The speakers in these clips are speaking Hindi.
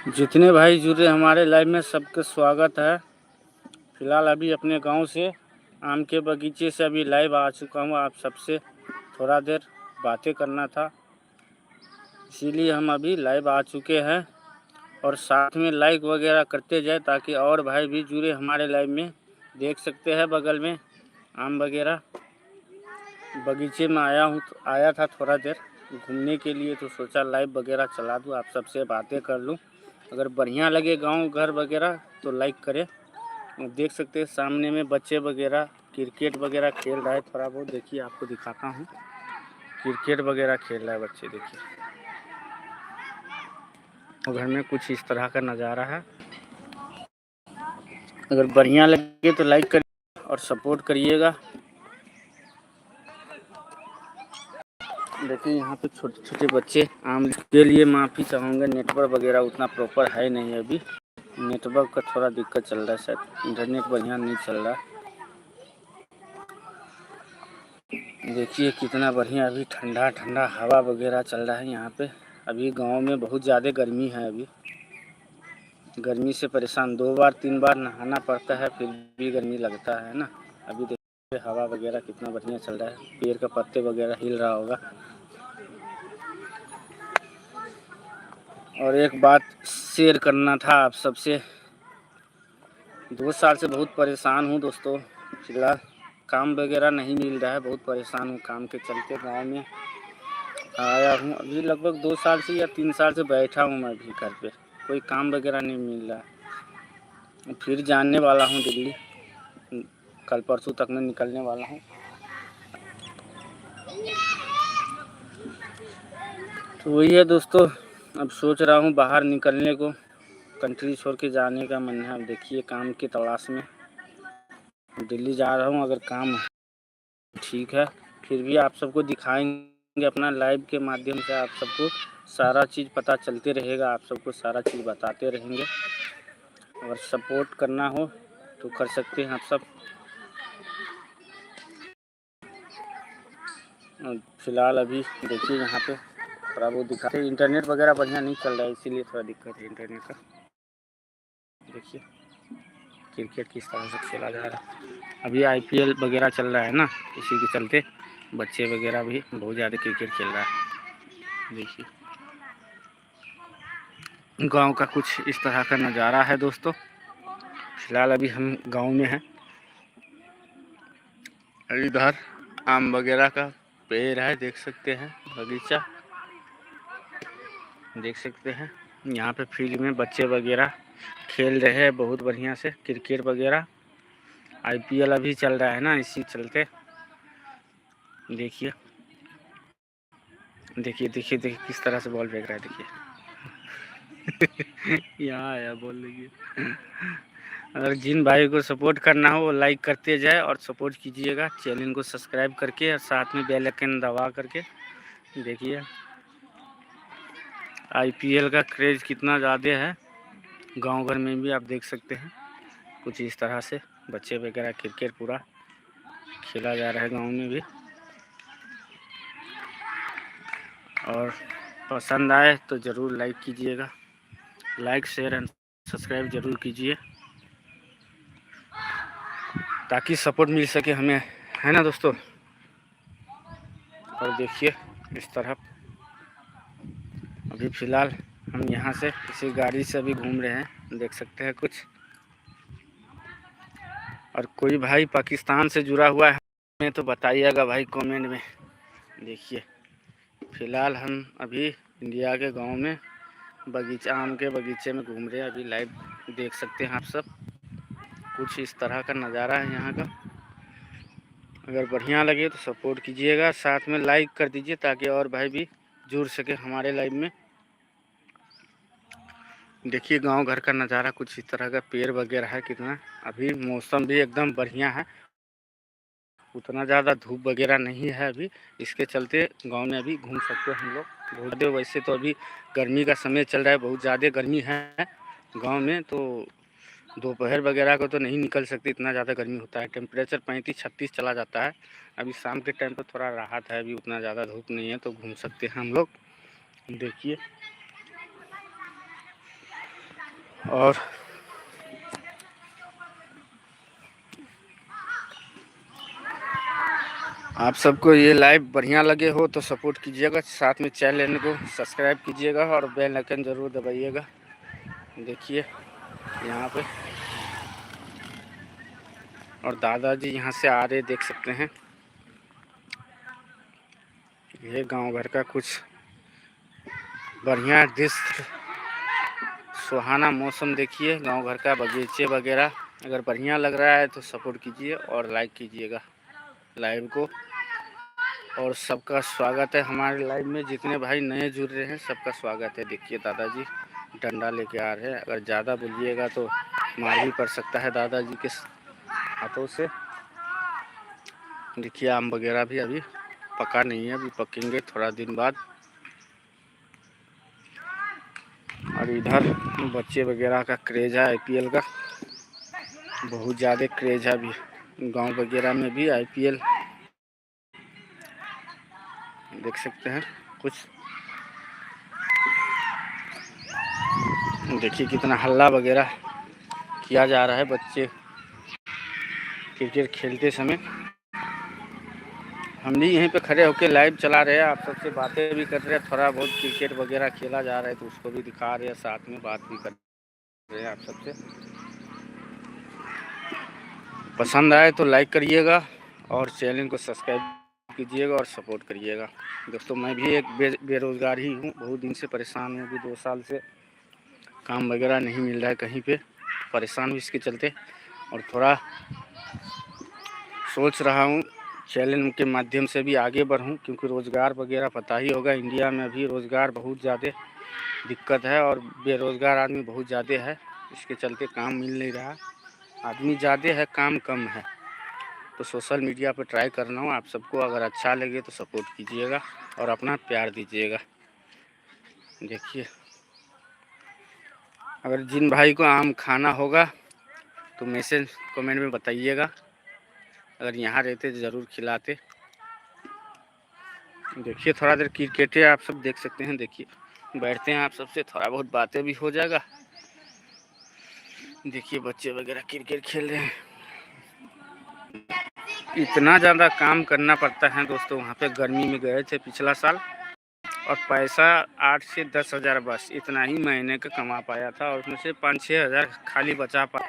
जितने भाई जुड़े हमारे लाइव में सबका स्वागत है। फिलहाल अभी अपने गांव से आम के बगीचे से अभी लाइव आ चुका हूं। आप सबसे थोड़ा देर बातें करना था, इसीलिए हम अभी लाइव आ चुके हैं। और साथ में लाइक वगैरह करते जाए ताकि और भाई भी जुड़े हमारे लाइव में। देख सकते हैं बगल में आम वगैरह बगीचे में आया था थोड़ा देर घूमने के लिए, तो सोचा लाइव वगैरह चला दूँ, आप सबसे बातें कर लूँ। अगर बढ़िया लगे गांव घर वगैरह तो लाइक करें। देख सकते हैं सामने में बच्चे वगैरह क्रिकेट वगैरह खेल रहा है थोड़ा बहुत। देखिए आपको दिखाता हूँ, क्रिकेट वगैरह खेल रहा है बच्चे, देखिए। घर में कुछ इस तरह का नज़ारा है। अगर बढ़िया लगे तो लाइक करिए और सपोर्ट करिएगा। देखिए यहाँ पे छोटे छोटे बच्चे आम के लिए माफ़ी चाहूँगा, नेटवर्क वगैरह उतना प्रॉपर है नहीं, अभी नेटवर्क का थोड़ा दिक्कत चल रहा है, शायद इंटरनेट बढ़िया नहीं चल रहा। देखिए कितना बढ़िया अभी ठंडा ठंडा हवा वगैरह चल रहा है यहाँ पे। अभी गांव में बहुत ज़्यादा गर्मी है, अभी गर्मी से परेशान 2 बार 3 बार नहाना पड़ता है, फिर भी गर्मी लगता है ना। अभी देखिए हवा वगैरह कितना बढ़िया चल रहा है, पेड़ का पत्ते वगैरह हिल रहा होगा। और एक बात शेयर करना था आप सबसे, 2 साल से बहुत परेशान हूँ दोस्तों। फिलहाल काम वगैरह नहीं मिल रहा है, बहुत परेशान हूँ काम के चलते। गांव में आया हूँ अभी लगभग 2 साल से या 3 साल से बैठा हूँ मैं भी घर पे, कोई काम वगैरह नहीं मिल रहा। फिर जाने वाला हूँ दिल्ली, कल परसों तक मैं निकलने वाला हूँ। तो वही है दोस्तों, अब सोच रहा हूँ बाहर निकलने को, कंट्री छोड़ के जाने का मन है। अब देखिए काम की तलाश में दिल्ली जा रहा हूँ। अगर काम ठीक है फिर भी आप सबको दिखाएंगे अपना लाइव के माध्यम से, आप सबको सारा चीज़ पता चलते रहेगा, आप सबको सारा चीज़ बताते रहेंगे। अगर सपोर्ट करना हो तो कर सकते हैं आप सब। फिलहाल अभी देखिए यहाँ पे थोड़ा बहुत दिखाते, इंटरनेट वगैरह बढ़िया नहीं चल रहा है, इसीलिए थोड़ा दिक्कत है इंटरनेट का। देखिए क्रिकेट किस तरह से खेला जा रहा है, अभी IPL वगैरह चल रहा है ना, इसी के चलते बच्चे वगैरह भी बहुत ज़्यादा क्रिकेट खेल रहा है। देखिए गांव का कुछ इस तरह का नज़ारा है दोस्तों। फिलहाल अभी हम गांव में हैं। इधर आम वगैरह का पेड़ है, देख सकते हैं बगीचा, देख सकते हैं। यहाँ पे फील्ड में बच्चे वगैरह खेल रहे हैं बहुत बढ़िया से क्रिकेट वगैरह। IPL अभी चल रहा है ना, इसी चलते। देखिए देखिए देखिए देखिए किस तरह से बॉल फेंक रहा है, देखिए यहाँ आया बोल लीजिए। अगर जिन भाई को सपोर्ट करना हो वो लाइक करते जाए और सपोर्ट कीजिएगा, चैनल को सब्सक्राइब करके और साथ में बेल आइकन दबा करके। देखिए आईपीएल का क्रेज़ कितना ज़्यादा है, गांव घर में भी आप देख सकते हैं। कुछ इस तरह से बच्चे वगैरह क्रिकेट पूरा खेला जा रहा है गांव में भी। और पसंद आए तो ज़रूर लाइक कीजिएगा, लाइक शेयर एंड सब्सक्राइब ज़रूर कीजिए ताकि सपोर्ट मिल सके हमें, है ना दोस्तों। और देखिए इस तरह अभी फ़िलहाल हम यहाँ से इसी गाड़ी से अभी घूम रहे हैं, देख सकते हैं कुछ। और कोई भाई पाकिस्तान से जुड़ा हुआ है तो बताइएगा भाई कमेंट में। देखिए फ़िलहाल हम अभी इंडिया के गांव में बगीचा, आम के बगीचे में घूम रहे हैं। अभी लाइव देख सकते हैं आप सब, कुछ इस तरह का नज़ारा है यहाँ का। अगर बढ़िया लगे तो सपोर्ट कीजिएगा, साथ में लाइक कर दीजिए ताकि और भाई भी जुड़ सके हमारे लाइव में। देखिए गांव घर का नज़ारा कुछ इस तरह का, पेड़ वगैरह है कितना। अभी मौसम भी एकदम बढ़िया है, उतना ज़्यादा धूप वगैरह नहीं है अभी, इसके चलते गांव में अभी घूम सकते हैं हम लोग बहुत ज़्यादा। वैसे तो अभी गर्मी का समय चल रहा है, बहुत ज़्यादा गर्मी है गांव में, तो दोपहर वगैरह को तो नहीं निकल सकते, इतना ज़्यादा गर्मी होता है। टेम्परेचर 35-36 चला जाता है। अभी शाम के टाइम पर थोड़ा राहत है, अभी उतना ज़्यादा धूप नहीं है तो घूम सकते हैं हम लोग। देखिए और आप सबको ये लाइव बढ़िया लगे हो तो सपोर्ट कीजिएगा, साथ में चैनल को सब्सक्राइब कीजिएगा और बेल आइकन ज़रूर दबाइएगा। देखिए यहाँ पे और दादाजी यहाँ से आ रहे देख सकते हैं। ये गांव घर का कुछ बढ़िया दृश्य, सुहाना मौसम। देखिए गांव घर का बगीचे वगैरह, अगर बढ़िया लग रहा है तो सपोर्ट कीजिए और लाइक कीजिएगा लाइव को। और सबका स्वागत है हमारे लाइव में, जितने भाई नए जुड़ रहे हैं सबका स्वागत है। देखिए दादाजी डंडा लेके आ रहे हैं, अगर ज़्यादा बोलिएगा तो मार भी पड़ सकता है दादाजी के हाथों से। देखिए आम वगैरह भी अभी पका नहीं है, अभी पकेंगे थोड़ा दिन बाद। और इधर बच्चे वगैरह का क्रेज़ है आईपीएल का, बहुत ज़्यादा क्रेज़ है अभी गांव वगैरह में भी आईपीएल। देख सकते हैं कुछ, देखिए कितना हल्ला वगैरह किया जा रहा है बच्चे क्रिकेट खेलते समय। हम भी यहीं पे खड़े होकर लाइव चला रहे हैं, आप सबसे बातें भी कर रहे हैं, थोड़ा बहुत क्रिकेट वगैरह खेला जा रहा है तो उसको भी दिखा रहे हैं, साथ में बात भी कर रहे हैं आप सबसे। पसंद आए तो लाइक करिएगा और चैनल को सब्सक्राइब कीजिएगा और सपोर्ट करिएगा। दोस्तों मैं भी एक बेरोज़गार ही हूँ, बहुत दिन से परेशान हूँ, अभी 2 साल से काम वगैरह नहीं मिल रहा है कहीं पे, परेशान हूँ इसके चलते। और थोड़ा सोच रहा हूँ चैनल के माध्यम से भी आगे बढ़ूँ, क्योंकि रोज़गार वगैरह पता ही होगा इंडिया में अभी रोज़गार बहुत ज़्यादा दिक्कत है और बेरोज़गार आदमी बहुत ज़्यादा है, इसके चलते काम मिल नहीं रहा। आदमी ज़्यादा है, काम कम है, तो सोशल मीडिया पर ट्राई कर रहा हूँ। आप सबको अगर अच्छा लगे तो सपोर्ट कीजिएगा और अपना प्यार दीजिएगा। देखिए अगर जिन भाई को आम खाना होगा तो मैसेज कमेंट में बताइएगा, अगर यहाँ रहते तो ज़रूर खिलाते। देखिए थोड़ा देर क्रिकेट आप सब देख सकते हैं, देखिए बैठते हैं आप सबसे, थोड़ा बहुत बातें भी हो जाएगा। देखिए बच्चे वगैरह क्रिकेट खेल रहे हैं, इतना ज़्यादा काम करना पड़ता है दोस्तों। वहाँ पे गर्मी में गए थे पिछला साल और पैसा 8 से 10 हज़ार बस इतना ही महीने का कमा पाया था, और उसमें से 5-6 हज़ार खाली बचा पा।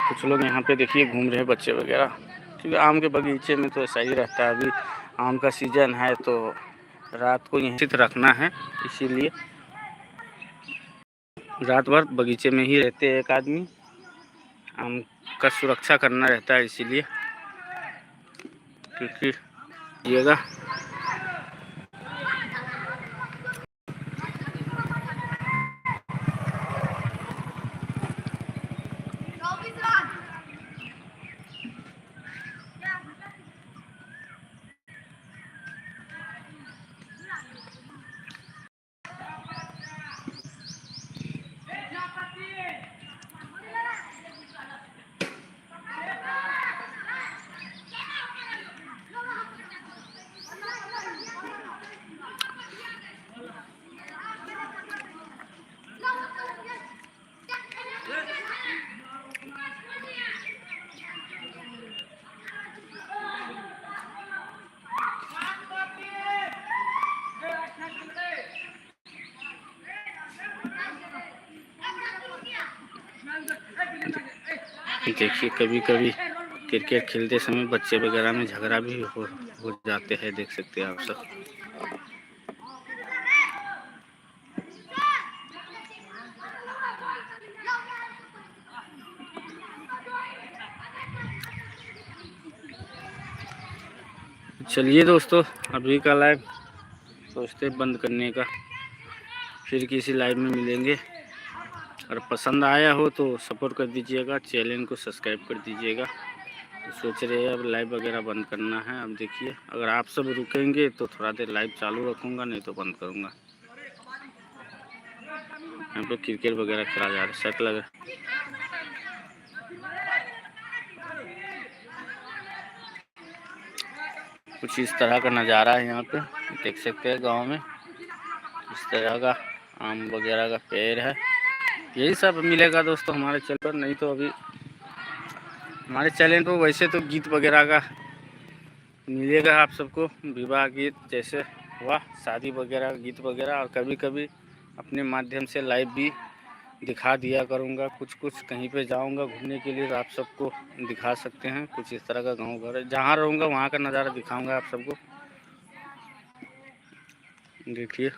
कुछ लोग यहाँ पे देखिए घूम रहे हैं बच्चे वगैरह, क्योंकि आम के बगीचे में तो ऐसा ही रहता है। अभी आम का सीज़न है तो रात को यहीं स्थित रखना है, इसीलिए रात भर बगीचे में ही रहते हैं एक आदमी, आम का सुरक्षा करना रहता है इसीलिए। क्योंकि येगा देखिए कभी कभी क्रिकेट खेलते समय बच्चे वगैरह में झगड़ा भी हो जाते हैं, देख सकते हैं आप सब। चलिए दोस्तों, अभी का लाइव सोचते बंद करने का, फिर किसी लाइव में मिलेंगे। अगर पसंद आया हो तो सपोर्ट कर दीजिएगा, चैनल को सब्सक्राइब कर दीजिएगा। तो सोच रहे हैं अब लाइव वगैरह बंद करना है। अब देखिए अगर आप सब रुकेंगे तो थोड़ा देर लाइव चालू रखूँगा, नहीं तो बंद करूँगा। यहाँ पे क्रिकेट वगैरह खेला जा रहा है, शक लग रहा है। कुछ इस तरह का नज़ारा है यहाँ पे, देख सकते हैं गांव में इस तरह का आम वगैरह का पेड़ है। यही सब मिलेगा दोस्तों हमारे चैनल पर, नहीं तो अभी हमारे चैनल पर वैसे तो गीत वगैरह का मिलेगा आप सबको, विवाह गीत जैसे हुआ, शादी वगैरह गीत वगैरह, और कभी कभी अपने माध्यम से लाइव भी दिखा दिया करूँगा। कुछ कहीं पे जाऊँगा घूमने के लिए तो आप सबको दिखा सकते हैं। कुछ इस तरह का गांव घर है, जहाँ रहूँगा वहाँ का नज़ारा दिखाऊँगा आप सबको। देखिए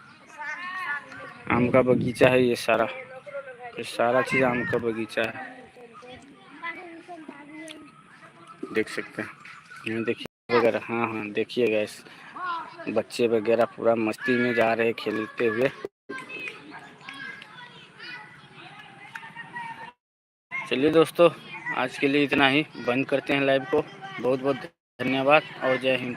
आम का बगीचा है, ये सारा चीज़ आम का बगीचा है, देख सकते हैं। यहाँ देखिए वगैरह, हाँ देखिए गैस, बच्चे वगैरह पूरा मस्ती में जा रहे खेलते हुए। चलिए दोस्तों, आज के लिए इतना ही, बंद करते हैं लाइव को। बहुत बहुत धन्यवाद और जय हिंद।